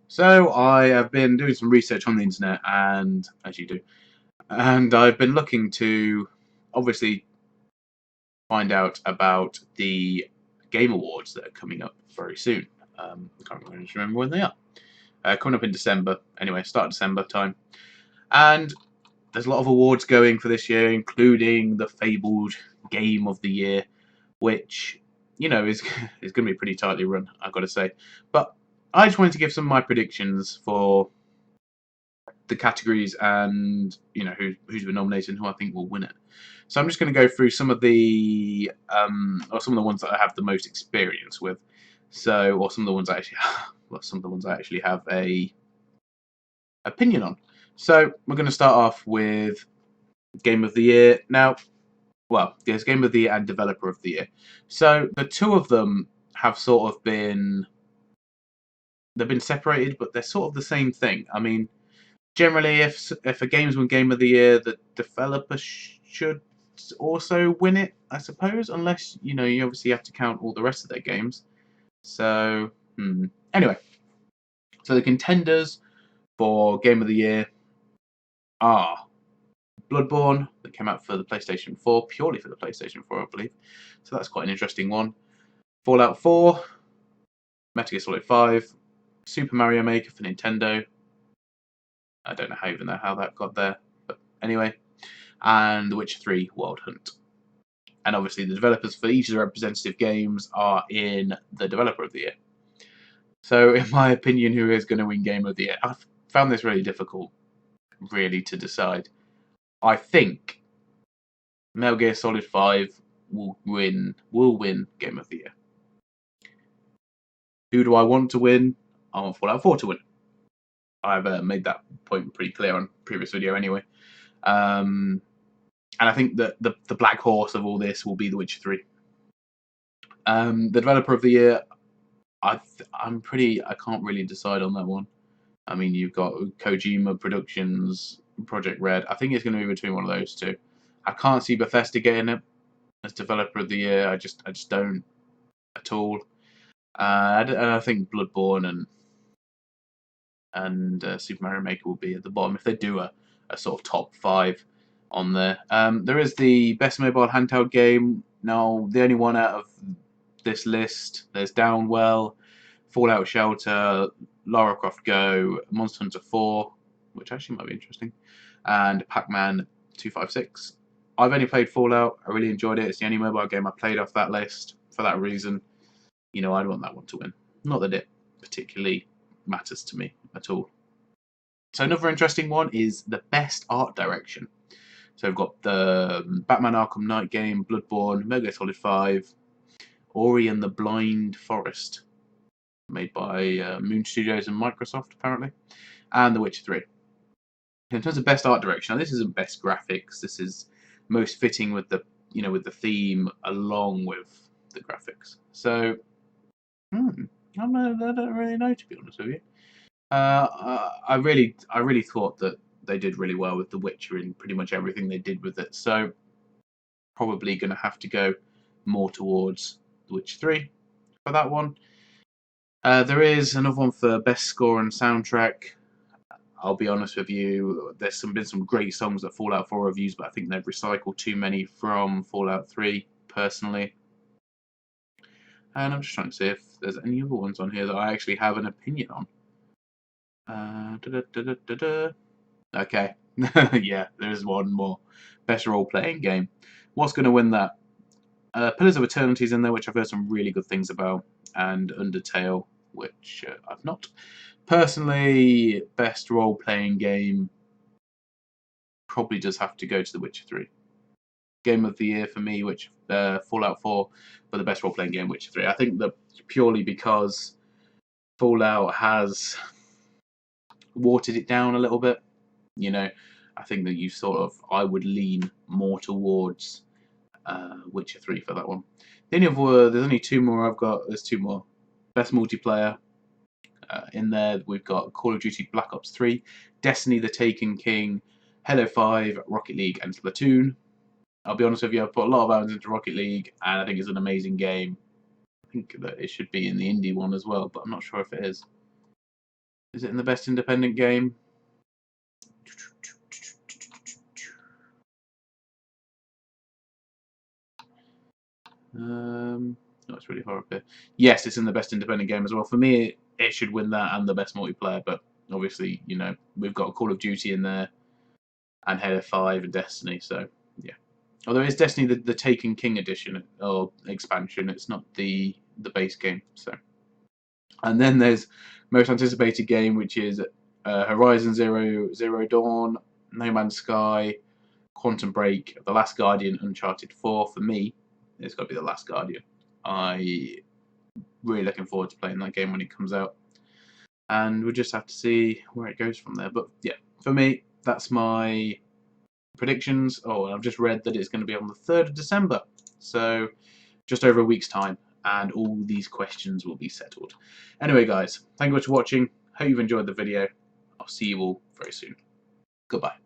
So I have been doing some research on the internet, and as you do, and I've been looking to obviously find out about the Game Awards that are coming up very soon. I can't remember when they are. Coming up in December, anyway, start of December time. And there's a lot of awards going for this year, including the fabled Game of the Year, which is is going to be pretty tightly run, I've got to say. But I just wanted to give some of my predictions for the categories and who's been nominated and who I think will win it. So I'm just going to go through some of the or some of the ones that I have the most experience with. So, or some of the ones I actually, well, some of the ones I actually have a opinion on. So we're going to start off with Game of the Year. Now, well, there's Game of the Year and Developer of the Year. So the two of them have sort of been they've been separated, but they're sort of the same thing. I mean, generally, if a game's won Game of the Year, the developer should also win it, I suppose, unless you obviously have to count all the rest of their games. So, anyway, so the contenders for Game of the Year are Bloodborne, that came out for the PlayStation 4, purely for the PlayStation 4, I believe. So that's quite an interesting one. Fallout 4, Metal Gear Solid 5, Super Mario Maker for Nintendo. I don't know even know how that got there, but anyway. And The Witcher 3 Wild Hunt. And obviously the developers for each of the representative games are in the Developer of the Year. So in my opinion, who is going to win Game of the Year? I've found this really difficult, really, to decide. I think Metal Gear Solid 5 will win Game of the Year. Who do I want to win? I want Fallout 4 to win. I've made that point pretty clear on previous video anyway. And I think that the black horse of all this will be The Witcher 3. The Developer of the Year, I can't really decide on that one. I mean, you've got Kojima Productions, Project Red. I think it's going to be between one of those two. I can't see Bethesda getting it as Developer of the Year. I just don't at all. And I think Bloodborne and Super Mario Maker will be at the bottom if they do a sort of top 5 on there. There is the Best Mobile Handheld Game. Now, the only one out of this list, there's Downwell, Fallout Shelter, Lara Croft Go, Monster Hunter 4, which actually might be interesting, and Pac-Man 256. I've only played Fallout. I really enjoyed it. It's the only mobile game I played off that list. For that reason, I'd want that one to win. Not that it particularly matters to me at all. So another interesting one is the Best Art Direction. So we've got the Batman Arkham Knight game, Bloodborne, Metal Gear Solid 5, Ori and the Blind Forest, made by Moon Studios and Microsoft apparently, and The Witcher 3. In terms of Best Art Direction, now this isn't Best Graphics. This is most fitting with the with the theme along with the graphics. So, I don't really know, to be honest with you. I really thought that they did really well with The Witcher in pretty much everything they did with it. So probably going to have to go more towards The Witcher 3 for that one. There is another one for Best Score and Soundtrack. I'll be honest with you, there's been some great songs that Fallout 4 have used, but I think they've recycled too many from Fallout 3, personally. And I'm just trying to see if there's any other ones on here that I actually have an opinion on. Okay. Yeah, there's one more. Best role-playing game. What's going to win that? Pillars of Eternity's in there, which I've heard some really good things about, and Undertale, which I've not. Personally, best role-playing game probably does have to go to The Witcher 3. Game of the Year for me, which Fallout 4, but the best role-playing game, Witcher 3. I think that purely because Fallout has watered it down a little bit. I think that I would lean more towards Witcher 3 for that one. There's only two more I've got. There's two more. Best multiplayer. In there, we've got Call of Duty Black Ops 3, Destiny the Taken King, Halo 5, Rocket League, and Splatoon. I'll be honest with you, I've put a lot of hours into Rocket League, and I think it's an amazing game. I think that it should be in the indie one as well, but I'm not sure if it is. Is it in the best independent game? No, it's really far up here. Yes, it's in the best independent game as well. For me, it should win that and the best multiplayer, but obviously, you know, we've got Call of Duty in there and Halo 5 and Destiny, so yeah. Although it's Destiny the Taken King edition or expansion, it's not the base game. So, and then there's most anticipated game, which is Horizon Zero Dawn, No Man's Sky, Quantum Break, The Last Guardian, Uncharted 4. For me, it's got to be The Last Guardian. I really looking forward to playing that game when it comes out, and we'll just have to see where it goes from there. But yeah, for me, that's my predictions. Oh, and I've just read that it's going to be on the 3rd of December, so just over a week's time, and all these questions will be settled. Anyway, guys, thank you much for watching. Hope you've enjoyed the video. I'll see you all very soon. Goodbye.